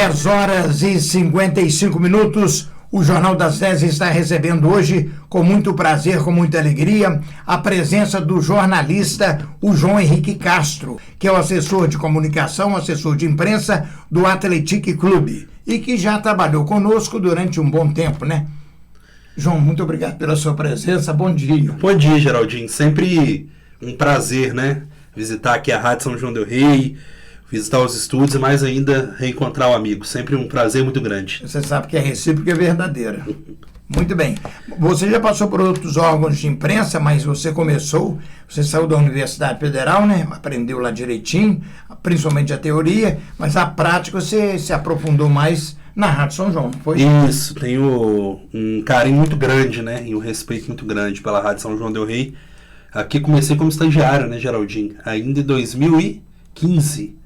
10 horas e 55 minutos. O Jornal das 10 está recebendo hoje, com muito prazer, com muita alegria, a presença do jornalista, o João Henrique Castro, que é o assessor de comunicação, assessor de imprensa do Athletic Clube, e que já trabalhou conosco durante um bom tempo, né? João, muito obrigado pela sua presença. Bom dia. Bom dia, Geraldinho. Sempre um prazer, né? Visitar aqui a Rádio São João del Rei, visitar os estúdios e mais ainda reencontrar um amigo. Sempre um prazer muito grande. Você sabe que é recíproca e verdadeira. Muito bem. Você já passou por outros órgãos de imprensa, mas você saiu da Universidade Federal, né? Aprendeu lá direitinho, principalmente a teoria, mas a prática você se aprofundou mais na Rádio São João, não foi? Isso, tenho um carinho muito grande, né? E um respeito muito grande pela Rádio São João del Rei. Aqui comecei como estagiário, né, Geraldinho? Ainda em 2015.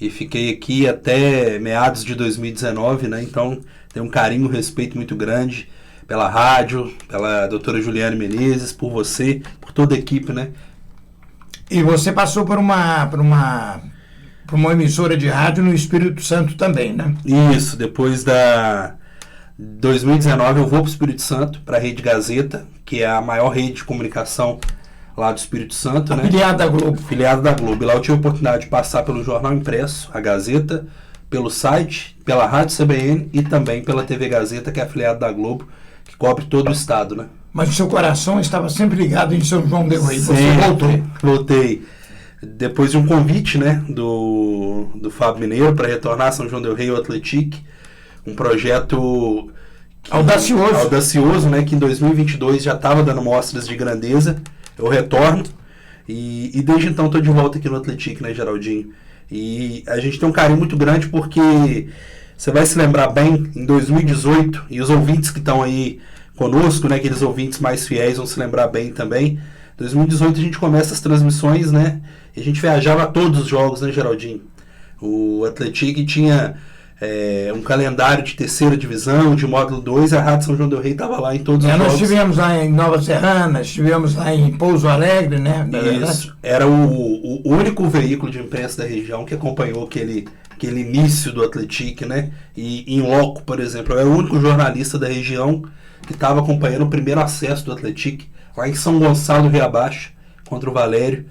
E fiquei aqui até meados de 2019, né? Então, tenho um carinho, um respeito muito grande pela rádio, pela doutora Juliane Menezes, por você, por toda a equipe, né? E você passou por uma emissora de rádio no Espírito Santo também, né? Isso, depois da 2019 eu vou para o Espírito Santo, para a Rede Gazeta, que é a maior rede de comunicação lá do Espírito Santo, né? Filiado da Globo. Filiado da Globo. E lá eu tive a oportunidade de passar pelo jornal impresso, a Gazeta, pelo site, pela Rádio CBN e também pela TV Gazeta, que é afiliado da Globo, que cobre todo o estado, né? Mas o seu coração estava sempre ligado em São João del Rei. Você voltou. Voltei. Depois de um convite, né, do Fábio Mineiro para retornar a São João del Rei ao Athletic, um projeto audacioso, né, que em 2022 já estava dando mostras de grandeza. Eu retorno e desde então estou de volta aqui no Athletic, né, Geraldinho? E a gente tem um carinho muito grande porque você vai se lembrar bem, em 2018, e os ouvintes que estão aí conosco, né, aqueles ouvintes mais fiéis vão se lembrar bem também. Em 2018 a gente começa as transmissões, né, e a gente viajava a todos os jogos, né, Geraldinho? O Athletic tinha um calendário de terceira divisão, de módulo 2, a Rádio São João del Rei estava lá em todos os jogos. Nós estivemos lá em Nova Serrana, estivemos lá em Pouso Alegre, né? Isso, era o único veículo de imprensa da região que acompanhou aquele início do Athletic, né? E em loco, por exemplo, eu era o único jornalista da região que estava acompanhando o primeiro acesso do Athletic, lá em São Gonçalo do Rio Abaixo, contra o Valério.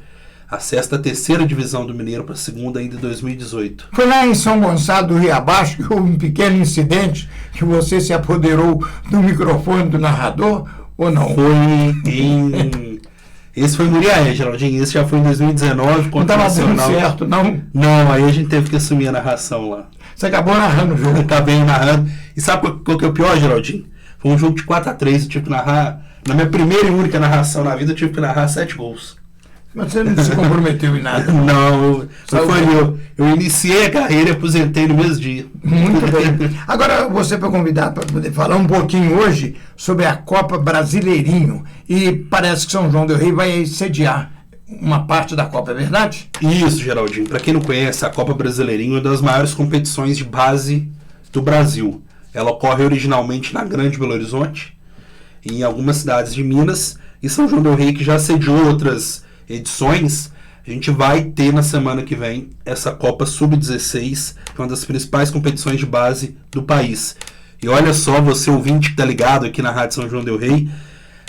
Acesso da terceira divisão do Mineiro para a segunda ainda em 2018. Foi lá em São Gonçalo do Rio Abaixo que houve um pequeno incidente que você se apoderou do microfone do narrador, ou não? Esse foi em Muriaé, Geraldinho. Esse já foi em 2019. Não estava dando certo, não? Não, aí a gente teve que assumir a narração lá. Você acabou narrando o jogo. Acabei narrando. E sabe qual que é o pior, Geraldinho? Foi um jogo de 4-3. Eu tive que narrar, na minha primeira e única narração na vida, eu tive que narrar 7 gols. Mas você não se comprometeu em nada. Não, eu iniciei a carreira e aposentei no mesmo dia. Muito bem. Agora você foi convidado para poder falar um pouquinho hoje sobre a Copa Brasileirinho. E parece que São João del Rei vai sediar uma parte da Copa, é verdade? Isso, Geraldinho. Para quem não conhece, a Copa Brasileirinho é uma das maiores competições de base do Brasil. Ela ocorre originalmente na Grande Belo Horizonte, em algumas cidades de Minas, e São João del Rei, que já sediou outras edições. A gente vai ter na semana que vem essa Copa Sub-16, que é uma das principais competições de base do país. E olha só, você ouvinte que está ligado aqui na Rádio São João del Rei,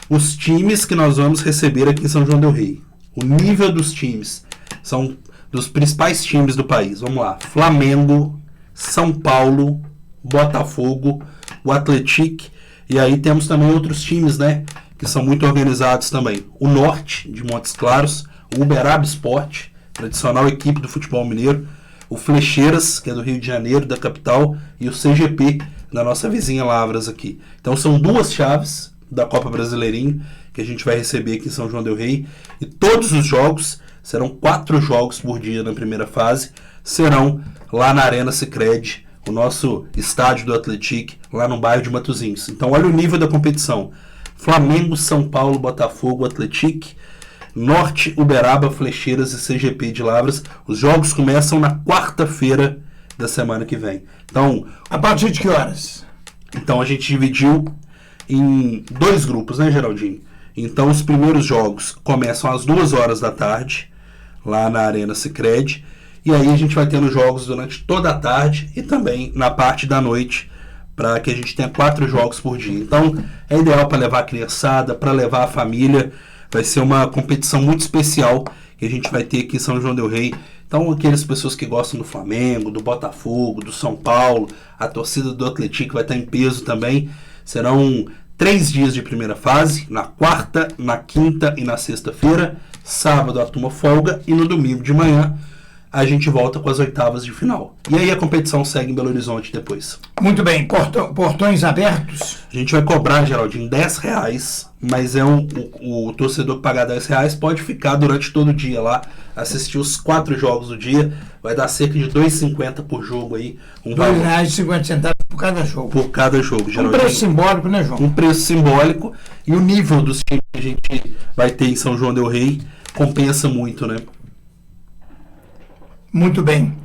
os times que nós vamos receber aqui em São João del Rei. O nível dos times são dos principais times do país. Vamos lá: Flamengo, São Paulo, Botafogo, o Athletic, e aí temos também outros times, né, que são muito organizados também. O Norte, de Montes Claros, o Uberaba Esporte, tradicional equipe do futebol mineiro, o Flecheiras, que é do Rio de Janeiro, da capital, e o CGP, da nossa vizinha Lavras aqui. Então são duas chaves da Copa Brasileirinho que a gente vai receber aqui em São João del Rei, e todos os jogos, serão 4 jogos por dia na primeira fase, serão lá na Arena Sicredi, o nosso estádio do Athletic, lá no bairro de Matosinhos. Então olha o nível da competição: Flamengo, São Paulo, Botafogo, Athletic, Norte, Uberaba, Flecheiras e CGP de Lavras. Os jogos começam na quarta-feira da semana que vem. Então, a partir de que horas? Então a gente dividiu em 2 grupos, né, Geraldinho? Então os primeiros jogos começam às 2 horas da tarde, lá na Arena Sicredi, E aí a gente vai tendo jogos durante toda a tarde e também na parte da noite, para que a gente tenha 4 jogos por dia. Então é ideal para levar a criançada, para levar a família. Vai ser uma competição muito especial que a gente vai ter aqui em São João del Rei. Então aquelas pessoas que gostam do Flamengo, do Botafogo, do São Paulo, a torcida do Atlético vai estar em peso também. Serão 3 dias de primeira fase, na quarta, na quinta e na sexta-feira. Sábado a turma folga e no domingo de manhã a gente volta com as oitavas de final. E aí a competição segue em Belo Horizonte depois. Muito bem, portões abertos? A gente vai cobrar, Geraldinho, R$10, mas o torcedor que pagar R$10 pode ficar durante todo o dia lá, assistir os 4 jogos do dia, vai dar cerca de R$2,50 por jogo aí. R$2,50 por cada jogo. Por cada jogo, Geraldinho. Um preço simbólico, né, João? Um preço simbólico, e o nível dos times que a gente vai ter em São João del Rei compensa muito, né? Muito bem.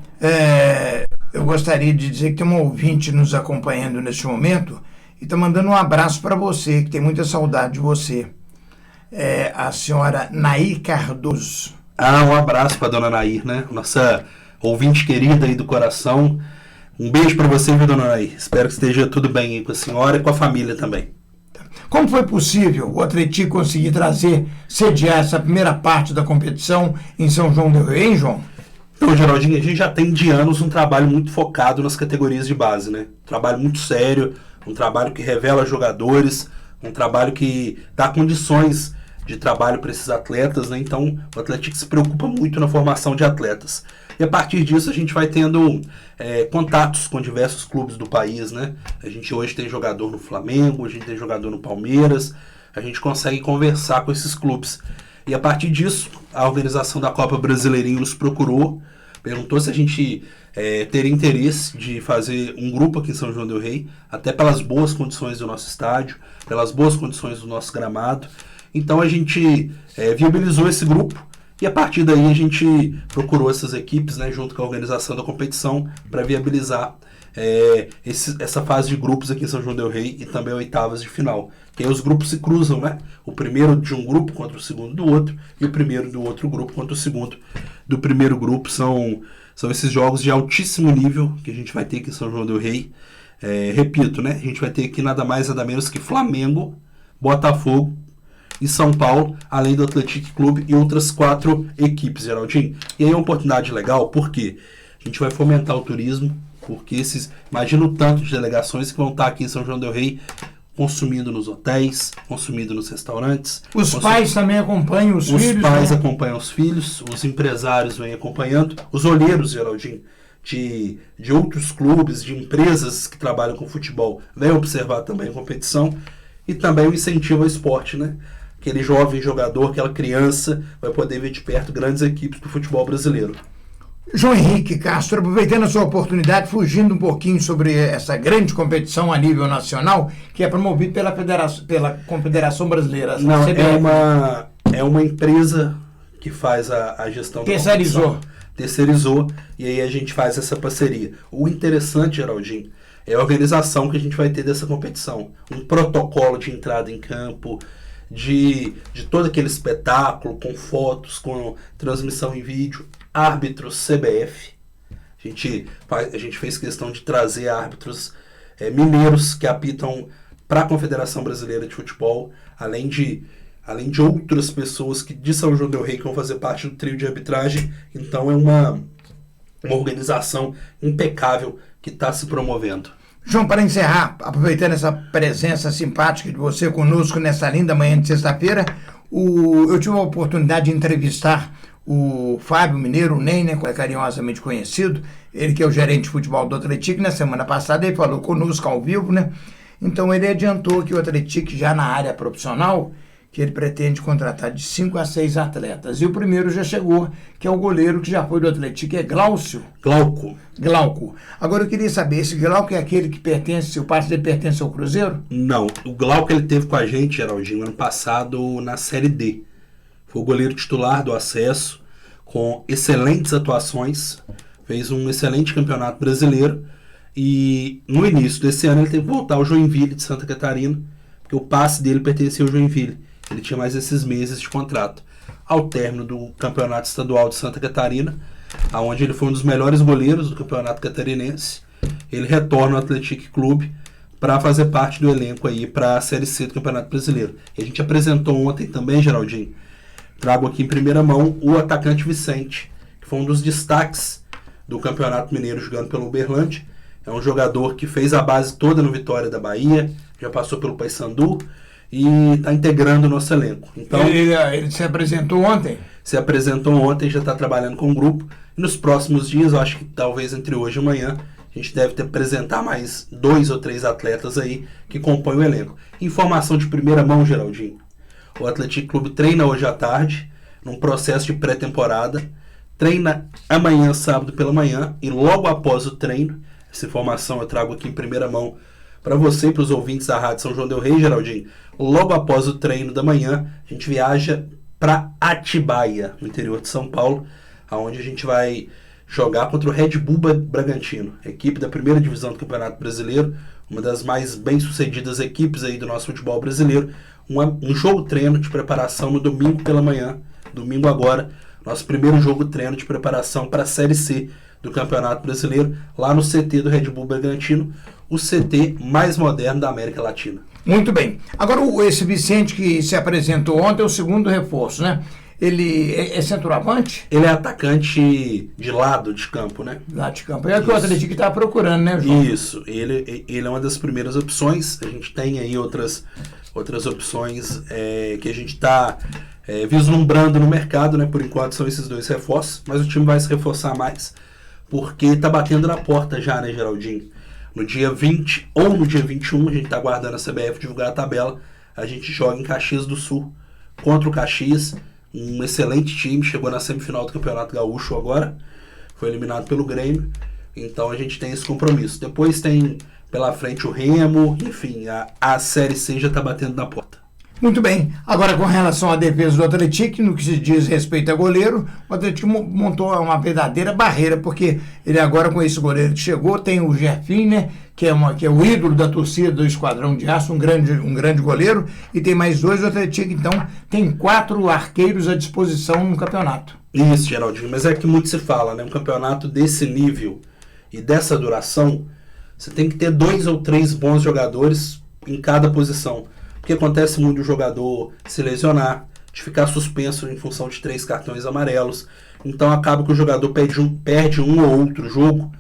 Eu gostaria de dizer que tem um ouvinte nos acompanhando neste momento e está mandando um abraço para você, que tem muita saudade de você. A senhora Nair Cardoso. Um abraço para a dona Nair, né? Nossa ouvinte querida aí do coração. Um beijo para você, viu, dona Nair? Espero que esteja tudo bem aí com a senhora e com a família também. Como foi possível o Atlético conseguir sediar essa primeira parte da competição em São João del Rei, hein, João? Então, Geraldinho, a gente já tem de anos um trabalho muito focado nas categorias de base, né? Um trabalho muito sério, um trabalho que revela jogadores, um trabalho que dá condições de trabalho para esses atletas, né? Então, o Atlético se preocupa muito na formação de atletas. E a partir disso, a gente vai tendo contatos com diversos clubes do país, né? A gente hoje tem jogador no Flamengo, a gente tem jogador no Palmeiras, a gente consegue conversar com esses clubes. E a partir disso, a organização da Copa Brasileirinho nos procurou, perguntou se a gente teria interesse de fazer um grupo aqui em São João del Rei, até pelas boas condições do nosso estádio, pelas boas condições do nosso gramado. Então a gente viabilizou esse grupo e a partir daí a gente procurou essas equipes, né, junto com a organização da competição, para viabilizar essa fase de grupos aqui em São João del Rei e também oitavas de final. Que aí os grupos se cruzam, né? O primeiro de um grupo contra o segundo do outro e o primeiro do outro grupo contra o segundo do primeiro grupo. São esses jogos de altíssimo nível que a gente vai ter aqui em São João del Rei. Repito, né? A gente vai ter aqui nada mais nada menos que Flamengo, Botafogo e São Paulo, além do Atlético Clube e outras 4 equipes, Geraldinho. E aí é uma oportunidade legal, porque a gente vai fomentar o turismo, porque imagina o tanto de delegações que vão estar aqui em São João del Rei, consumindo nos hotéis, consumindo nos restaurantes. Os pais também acompanham os filhos? Os pais, né? Acompanham os filhos, os empresários vêm acompanhando, os olheiros, Geraldinho, de outros clubes, de empresas que trabalham com futebol, vêm observar também a competição e também o incentivo ao esporte, né? Aquele jovem jogador, aquela criança vai poder ver de perto grandes equipes do futebol brasileiro. João Henrique Castro, aproveitando a sua oportunidade, fugindo um pouquinho sobre essa grande competição a nível nacional, que é promovida pela Confederação Brasileira. Não, é uma empresa que faz a gestão da competição. Terceirizou, e aí a gente faz essa parceria. O interessante, Geraldinho, é a organização que a gente vai ter dessa competição. Um protocolo de entrada em campo, de todo aquele espetáculo, com fotos, com transmissão em vídeo, árbitros CBF. A gente fez questão de trazer árbitros mineiros que apitam para a Confederação Brasileira de Futebol, além de outras pessoas de São João del Rei que vão fazer parte do trio de arbitragem. Então é uma organização impecável que está se promovendo. João, para encerrar, aproveitando essa presença simpática de você conosco nessa linda manhã de sexta-feira, eu tive a oportunidade de entrevistar o Fábio Mineiro, o Ney, né, carinhosamente conhecido, ele que é o gerente de futebol do Atlético. Na semana passada ele falou conosco ao vivo, né? Então ele adiantou que o Atlético, já na área profissional, que ele pretende contratar de 5 a 6 atletas. E o primeiro já chegou, que é o goleiro que já foi do Atlético, é Glauco. Agora eu queria saber, esse Glauco é aquele que o passe dele pertence ao Cruzeiro? Não, o Glauco ele teve com a gente, Geraldinho, ano passado na Série D. Foi o goleiro titular do acesso, com excelentes atuações, fez um excelente campeonato brasileiro, e no início desse ano ele teve que voltar ao Joinville de Santa Catarina, porque o passe dele pertencia ao Joinville. Ele tinha mais esses meses de contrato. Ao término do campeonato estadual de Santa Catarina, onde ele foi um dos melhores goleiros do Campeonato Catarinense. Ele retorna ao Atlético Clube para fazer parte do elenco aí para a Série C do Campeonato Brasileiro. E a gente apresentou ontem também, Geraldinho, trago aqui em primeira mão o atacante Vicente, que foi um dos destaques do Campeonato Mineiro jogando pelo Uberlândia. É um jogador que fez a base toda no Vitória da Bahia, já passou pelo Paysandu e está integrando o nosso elenco. Então, ele se apresentou ontem? Se apresentou ontem, já está trabalhando com o grupo. E nos próximos dias, eu acho que talvez entre hoje e amanhã, a gente deve apresentar mais 2 ou 3 atletas aí que compõem o elenco. Informação de primeira mão, Geraldinho. O Atlético Clube treina hoje à tarde, num processo de pré-temporada. Treina amanhã, sábado pela manhã, e logo após o treino, essa informação eu trago aqui em primeira mão para você e para os ouvintes da Rádio São João del Rei, Geraldinho. Logo após o treino da manhã, a gente viaja para Atibaia, no interior de São Paulo, onde a gente vai jogar contra o Red Bull Bragantino, equipe da primeira divisão do Campeonato Brasileiro, uma das mais bem-sucedidas equipes aí do nosso futebol brasileiro. Um jogo-treino de preparação no domingo pela manhã, domingo agora, nosso primeiro jogo-treino de preparação para a Série C do Campeonato Brasileiro, lá no CT do Red Bull Bragantino, o CT mais moderno da América Latina. Muito bem. Agora, esse Vicente que se apresentou ontem é o segundo reforço, né? Ele é centroavante? Ele é atacante de lado de campo, né? Lado de campo. É o que o Atlético está procurando, né, João? Isso. Ele é uma das primeiras opções. A gente tem aí outras opções que a gente está vislumbrando no mercado, né? Por enquanto são esses 2 reforços, mas o time vai se reforçar mais, porque está batendo na porta já, né, Geraldinho? No dia 20 ou no dia 21, a gente está aguardando a CBF divulgar a tabela, a gente joga em Caxias do Sul contra o Caxias, um excelente time, chegou na semifinal do Campeonato Gaúcho agora, foi eliminado pelo Grêmio, então a gente tem esse compromisso. Depois tem pela frente o Remo, enfim, a Série C já está batendo na porta. Muito bem. Agora, com relação à defesa do Atlético, no que se diz respeito a goleiro, o Atlético montou uma verdadeira barreira, porque ele agora, com esse goleiro que chegou, tem o Jefinho, né, que é o ídolo da torcida do Esquadrão de Aço, um grande goleiro, e tem mais 2. O Atlético, então, tem 4 arqueiros à disposição no campeonato. Isso, Geraldinho, mas é que muito se fala, né? Um campeonato desse nível e dessa duração, você tem que ter 2 ou 3 bons jogadores em cada posição. Porque acontece muito o jogador se lesionar, de ficar suspenso em função de 3 cartões amarelos. Então acaba que o jogador perde um ou outro jogo.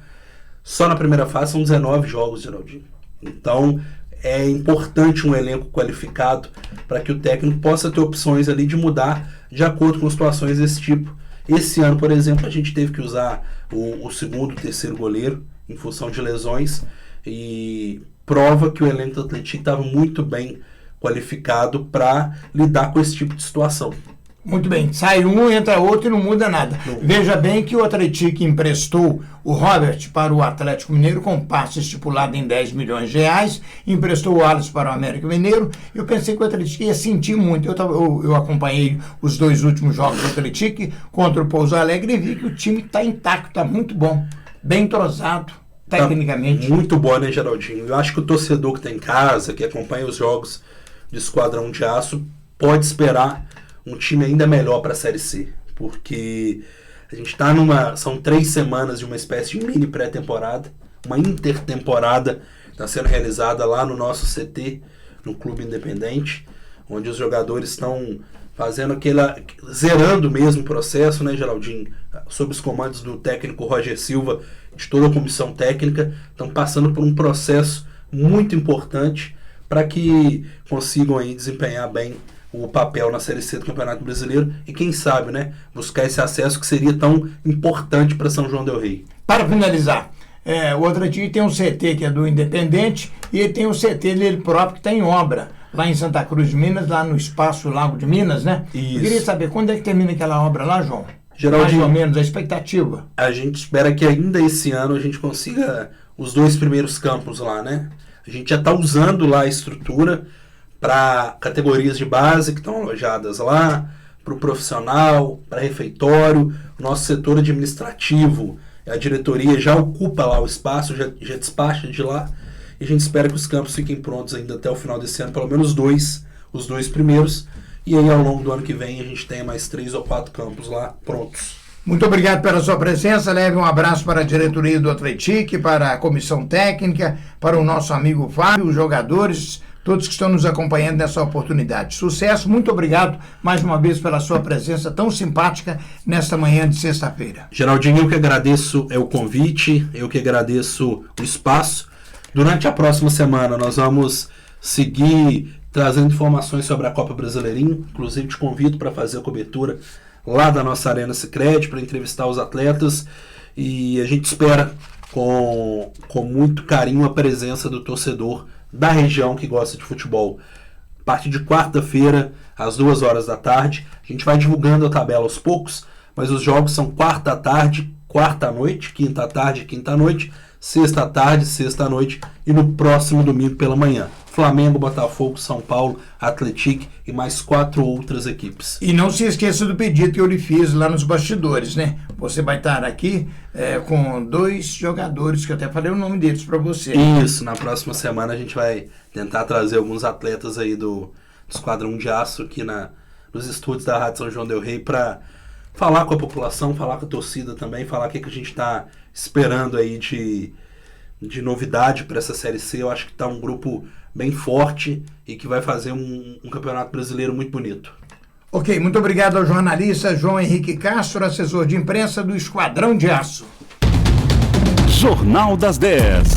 Só na primeira fase são 19 jogos, Geraldinho. Então é importante um elenco qualificado para que o técnico possa ter opções ali de mudar de acordo com situações desse tipo. Esse ano, por exemplo, a gente teve que usar o segundo, terceiro goleiro em função de lesões, e prova que o elenco do Atlético estava muito bem qualificado para lidar com esse tipo de situação. Muito bem. Sai um, entra outro e não muda nada. Não. Veja bem que o Atlético emprestou o Robert para o Atlético Mineiro com passe estipulado em 10 milhões de reais, emprestou o Alisson para o América Mineiro. Eu pensei que o Atlético ia sentir muito. Eu acompanhei os 2 últimos jogos do Atlético contra o Pouso Alegre e vi que o time está intacto, está muito bom, bem entrosado, tecnicamente. Tá muito bom, né, Geraldinho? Eu acho que o torcedor que está em casa, que acompanha os jogos de Esquadrão de Aço, pode esperar um time ainda melhor para a Série C, porque a gente está são 3 semanas de uma espécie de mini pré-temporada, uma intertemporada está sendo realizada lá no nosso CT, no Clube Independente, onde os jogadores estão fazendo zerando mesmo o processo, né, Geraldinho, sob os comandos do técnico Roger Silva, de toda a comissão técnica, estão passando por um processo muito importante para que consigam aí desempenhar bem o papel na Série C do Campeonato Brasileiro e, quem sabe, né, buscar esse acesso que seria tão importante para São João del Rei. Para finalizar, o Atlético tem um CT que é do Independente e ele tem um CT dele próprio que está em obra, lá em Santa Cruz de Minas, lá no Espaço Lago de Minas, né? Isso. Eu queria saber quando é que termina aquela obra lá, João? Geraldinho, mais ou menos, a expectativa. A gente espera que ainda esse ano a gente consiga os 2 primeiros campos lá, né? A gente já está usando lá a estrutura para categorias de base que estão alojadas lá, para o profissional, para refeitório, o nosso setor administrativo, a diretoria já ocupa lá o espaço, já despacha de lá, e a gente espera que os campos fiquem prontos ainda até o final desse ano, pelo menos os dois primeiros, e aí ao longo do ano que vem a gente tenha mais 3 ou 4 campos lá prontos. Muito obrigado pela sua presença. Leve um abraço para a diretoria do Atlético, para a comissão técnica, para o nosso amigo Fábio, os jogadores, todos que estão nos acompanhando nessa oportunidade. Sucesso, muito obrigado mais uma vez pela sua presença tão simpática nesta manhã de sexta-feira. Geraldinho, eu que agradeço o convite, eu que agradeço o espaço. Durante a próxima semana nós vamos seguir trazendo informações sobre a Copa Brasileirinho. Inclusive te convido para fazer a cobertura lá da nossa Arena Sicredi, para entrevistar os atletas. E a gente espera com muito carinho a presença do torcedor da região que gosta de futebol. A partir de quarta-feira, às 2 horas da tarde, a gente vai divulgando a tabela aos poucos, mas os jogos são quarta à tarde, quarta à noite, quinta à tarde, quinta à noite, sexta à tarde, sexta à noite e no próximo domingo pela manhã. Flamengo, Botafogo, São Paulo, Atlético e mais 4 outras equipes. E não se esqueça do pedido que eu lhe fiz lá nos bastidores, né? Você vai estar aqui com 2 jogadores, que eu até falei o nome deles para você. Isso, na próxima semana a gente vai tentar trazer alguns atletas aí do Esquadrão de Aço aqui nos estúdios da Rádio São João del Rei para falar com a população, falar com a torcida também, falar o que a gente está esperando aí de novidade para essa Série C. Eu acho que está um grupo bem forte e que vai fazer um campeonato brasileiro muito bonito. Ok, muito obrigado ao jornalista João Henrique Castro, assessor de imprensa do Esquadrão de Aço. Jornal das 10.